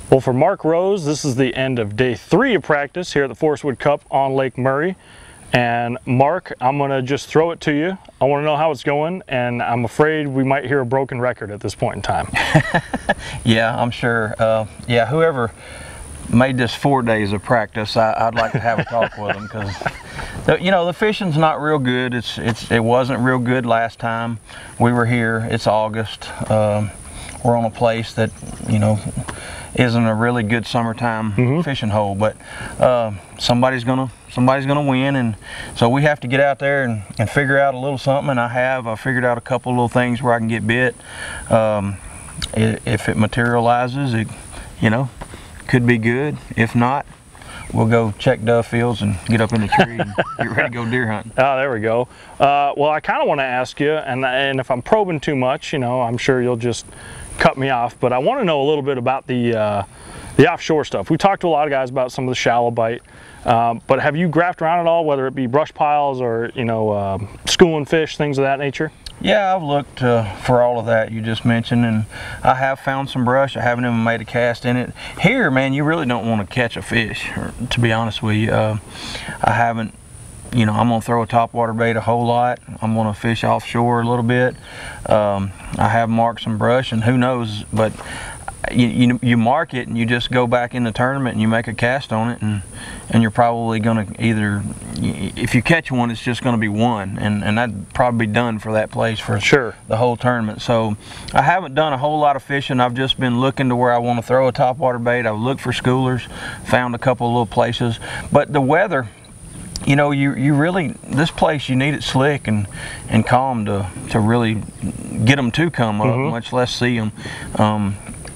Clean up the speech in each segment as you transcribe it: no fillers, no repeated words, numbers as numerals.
Well, for Mark Rose, this is the end of day 3 of practice here at the Forrest Wood Cup on Lake Murray. And Mark, I'm going to just throw it to you. I want to know how it's going, and I'm afraid we might hear a broken record at this point in time. Yeah, I'm sure. Yeah, whoever made this 4 days of practice, I'd like to have a talk with them, because you know, the fishing's not real good. It wasn't real good last time we were here. It's August. We're on a place that, you know, isn't a really good summertime fishing hole, but somebody's gonna win, and so we have to get out there and figure out a little something. And I figured out a couple little things where I can get bit. If it materializes, it, you know, could be good. If not, we'll go check dove fields and get up in the tree and get ready to go deer hunting. Oh, there we go. Well, I kind of want to ask you, and if I'm probing too much, you know, I'm sure you'll just cut me off, but I want to know a little bit about the offshore stuff. We talked to a lot of guys about some of the shallow bite, but have you graphed around at all, whether it be brush piles or, you know, schooling fish, things of that nature? Yeah, I've looked for all of that you just mentioned, and I have found some brush. I haven't even made a cast in it. Here, man, you really don't want to catch a fish, to be honest with you. I haven't, you know, I'm going to throw a topwater bait a whole lot. I'm going to fish offshore a little bit. I have marked some brush, and who knows, but you mark it and you just go back in the tournament and you make a cast on it, and you're probably going to either, if you catch one, it's just going to be one, and that'd probably be done for that place for sure the whole tournament. So I haven't done a whole lot of fishing. I've just been looking to where I want to throw a topwater bait. I've looked for schoolers, found a couple of little places, but the weather, you know, you really, this place, you need it slick and calm to really get them to come up, much less see them.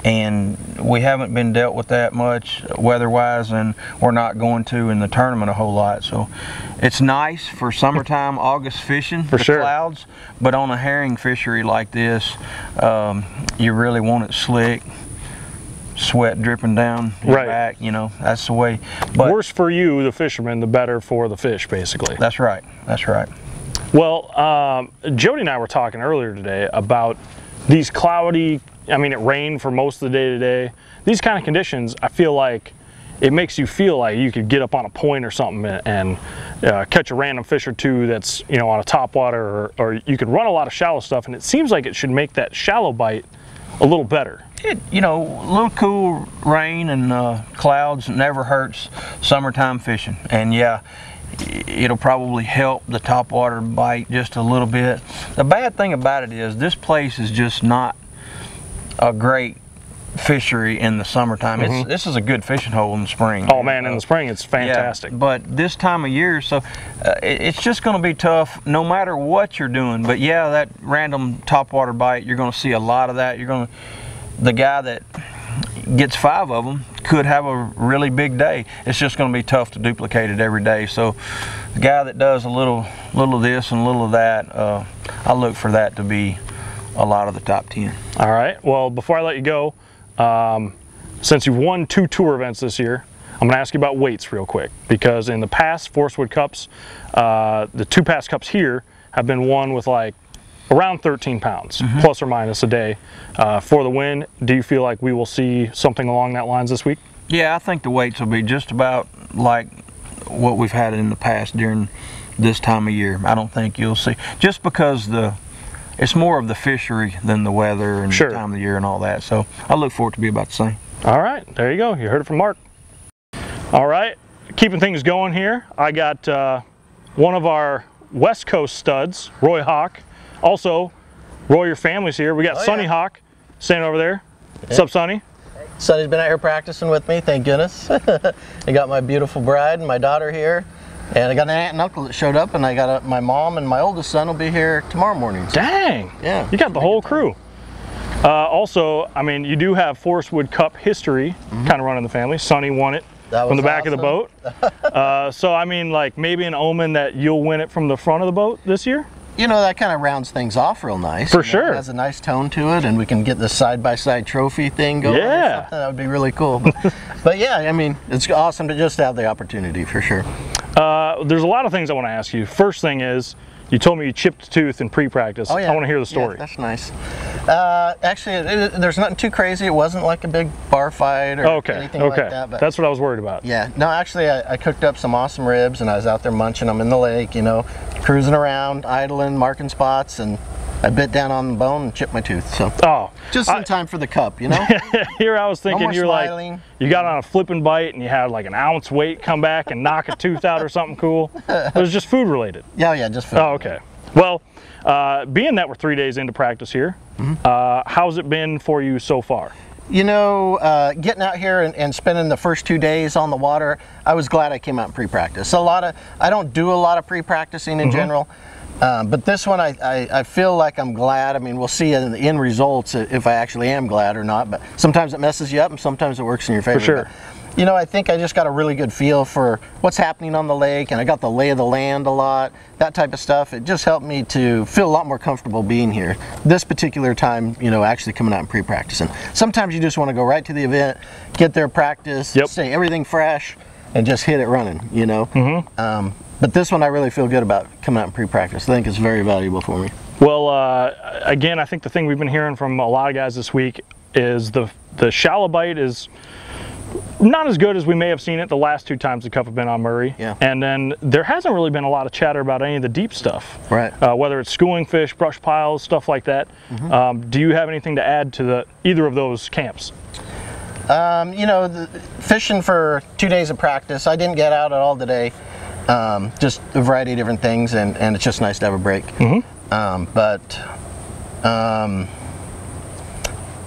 And we haven't been dealt with that much weather-wise, and we're not going to in the tournament a whole lot. So it's nice for summertime August fishing, for sure, clouds, but on a herring fishery like this, you really want it slick, sweat dripping down your back, you know, that's the way. But worse for you, the fisherman, the better for the fish, basically. That's right, that's right. Well, Jody and I were talking earlier today about these cloudy, I mean, it rained for most of the day today. These kind of conditions, I feel like it makes you feel like you could get up on a point or something and catch a random fish or two that's, you know, on a topwater, or you could run a lot of shallow stuff, and it seems like it should make that shallow bite a little better. You know, a little cool rain and clouds never hurts summertime fishing. And yeah, it'll probably help the topwater bite just a little bit. The bad thing about it is this place is just not a great fishery in the summertime. This is a good fishing hole in the spring. Oh man, in the spring it's fantastic. Yeah, but this time of year, so it's just going to be tough no matter what you're doing. But yeah, that random topwater bite, you're going to see a lot of that. The guy that gets 5 of them could have a really big day. It's just going to be tough to duplicate it every day. So the guy that does a little of this and a little of that, I look for that to be a lot of the top 10. All right, well, before I let you go, since you've won 2 tour events this year, I'm going to ask you about weights real quick, because in the past Forrest Wood Cups, the 2 past cups here have been won with like around 13 pounds, plus or minus a day for the win. Do you feel like we will see something along that lines this week? Yeah, I think the weights will be just about like what we've had in the past during this time of year. I don't think you'll see, just because it's more of the fishery than the weather and the time of the year and all that. So I look for it to be about the same. All right, there you go. You heard it from Mark. All right, keeping things going here, I got one of our West Coast studs, Roy Hawk. Also, Roy, your family's here. We got Sonny Hawk standing over there. What's up, Sonny? Sonny's been out here practicing with me, thank goodness. I got my beautiful bride and my daughter here. And I got an aunt and uncle that showed up, and I got my mom and my oldest son will be here tomorrow morning. So. Dang! Yeah. You got the whole crew. Also, I mean, you do have Forrest Wood Cup history kind of running the family. Sonny won it from the back of the boat. So, I mean, like maybe an omen that you'll win it from the front of the boat this year? You know, that kind of rounds things off real nice. For sure. It has a nice tone to it, and we can get the side-by-side trophy thing going. Yeah. That would be really cool. But yeah, I mean, it's awesome to just have the opportunity, for sure. There's a lot of things I want to ask you. First thing is, You told me you chipped a tooth in pre-practice. Oh, yeah. I want to hear the story. Yeah, that's nice. Actually, there's nothing too crazy. It wasn't like a big bar fight or anything like that. But that's what I was worried about. Yeah, no, actually, I cooked up some awesome ribs, and I was out there munching them in the lake, you know, cruising around, idling, marking spots, and I bit down on the bone and chipped my tooth. So just in time for the cup, you know. Here I was thinking no you're smiling. Like you got on a flipping bite and you had like an ounce weight come back and knock a tooth out or something cool. It was just food related. Yeah, just food. Oh, okay. Well, being that we're 3 days into practice here, how's it been for you so far? You know, getting out here and spending the first 2 days on the water, I was glad I came out in pre-practice. I don't do a lot of pre-practicing in general. But this one, I feel like I'm glad. I mean, we'll see in the end results if I actually am glad or not. But sometimes it messes you up and sometimes it works in your favor. For sure. But, you know, I think I just got a really good feel for what's happening on the lake, and I got the lay of the land a lot, that type of stuff. It just helped me to feel a lot more comfortable being here. This particular time, you know, actually coming out and pre-practicing. Sometimes you just want to go right to the event, get there, practice, stay everything fresh, and just hit it running, you know. But this one I really feel good about coming out and pre-practice. I think it's very valuable for me. Well, again, I think the thing we've been hearing from a lot of guys this week is the shallow bite is not as good as we may have seen it the last 2 times the Cup have been on Murray. Yeah. And then there hasn't really been a lot of chatter about any of the deep stuff. Right. Whether it's schooling fish, brush piles, stuff like that. Do you have anything to add to either of those camps? You know, fishing for 2 days of practice, I didn't get out at all today. Just a variety of different things, and it's just nice to have a break.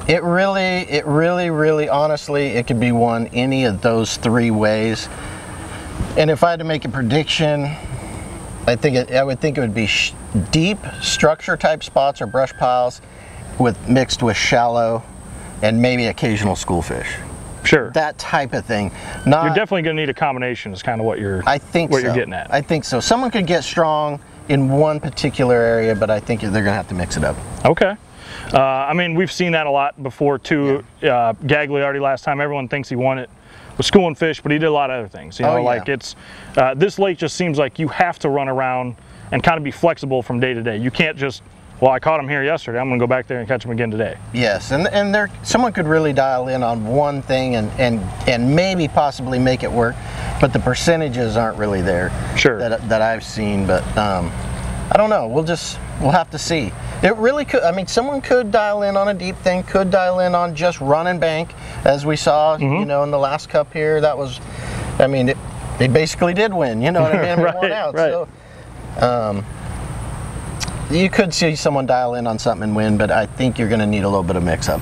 It really, honestly, it could be won any of those 3 ways. And if I had to make a prediction, I would think it would be deep structure type spots or brush piles mixed with shallow and maybe occasional school fish. Sure. That type of thing. You're definitely going to need a combination is kind of what you're getting at. I think so. Someone could get strong in one particular area, but I think they're going to have to mix it up. Okay. I mean, we've seen that a lot before too. Gagliardi last time, everyone thinks he won it with schooling fish, but he did a lot of other things. You know, like it's this lake just seems like you have to run around and kind of be flexible from day to day. You can't just, well, I caught him here yesterday, I'm going to go back there and catch him again today. Yes, and someone could really dial in on one thing and maybe possibly make it work, but the percentages aren't really there. Sure. That I've seen, but I don't know. We'll have to see. It really could. I mean, someone could dial in on a deep thing. Could dial in on just run and bank, as we saw. You know, in the last Cup here. That was, I mean, they basically did win. You know what I mean? Right, won out. Right. So, you could see someone dial in on something and win, but I think you're going to need a little bit of mix-up.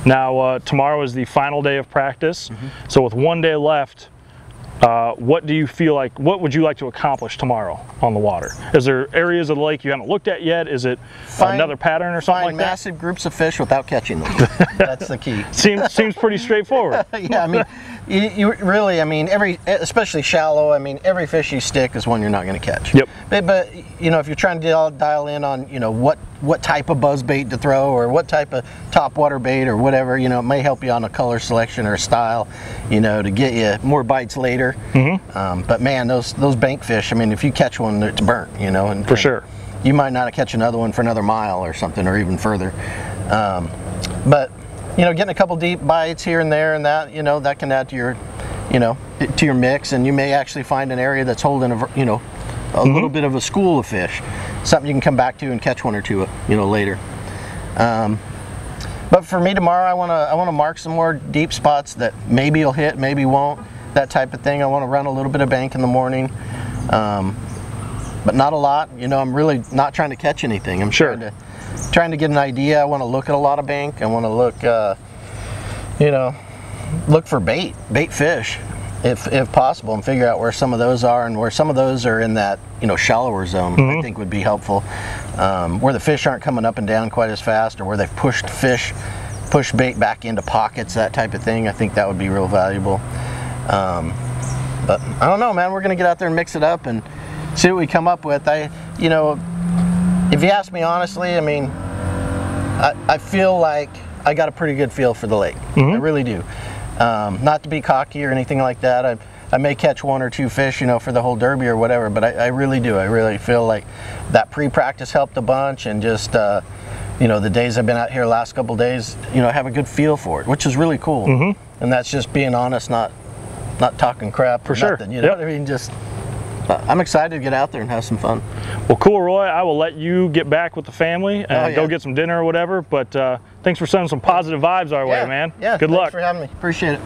Now, tomorrow is the final day of practice. So with 1 day left, what do you feel like, what would you like to accomplish tomorrow on the water? Is there areas of the lake you haven't looked at yet? Is it another pattern or something like that? Find massive groups of fish without catching them. That's the key. Seems pretty straightforward. Yeah, I mean, you really, I mean, especially shallow, I mean, every fish you stick is one you're not going to catch. Yep. But, you know, if you're trying to dial in on, you know, what type of buzz bait to throw or what type of top water bait or whatever, you know, it may help you on a color selection or a style, you know, to get you more bites later. But man, those bank fish, I mean, if you catch one, it's burnt, you know. And for sure. You might not catch another one for another mile or something, or even further. But, you know, getting a couple deep bites here and there and that, you know, that can add to your, you know, to your mix, and you may actually find an area that's holding a, you know, a little bit of a school of fish, something you can come back to and catch one or two, you know, later. But for me tomorrow, I want to mark some more deep spots that maybe you'll hit, maybe won't, that type of thing. I want to run a little bit of bank in the morning, but not a lot. You know, I'm really not trying to catch anything. I'm trying to get an idea. I want to look at a lot of bank. I want to look, you know, look for bait fish, if possible, and figure out where some of those are, and where some of those are in that, you know, shallower zone. I think would be helpful, where the fish aren't coming up and down quite as fast, or where they've pushed bait back into pockets, that type of thing. I think that would be real valuable. But I don't know, man. We're gonna get out there and mix it up and see what we come up with. You know, if you ask me honestly, I mean, I feel like I got a pretty good feel for the lake. I really do. Not to be cocky or anything like that. I may catch 1 or 2 fish, you know, for the whole derby or whatever, but I really do. I really feel like that pre-practice helped a bunch, and just you know, the days I've been out here, last couple days, you know, I have a good feel for it, which is really cool. And that's just being honest, not talking crap for or sure. nothing, you know what I mean? Just I'm excited to get out there and have some fun. Well, cool, Roy. I will let you get back with the family and go get some dinner or whatever. But thanks for sending some positive vibes our way, man. Yeah. Good luck. Thanks for having me. Appreciate it.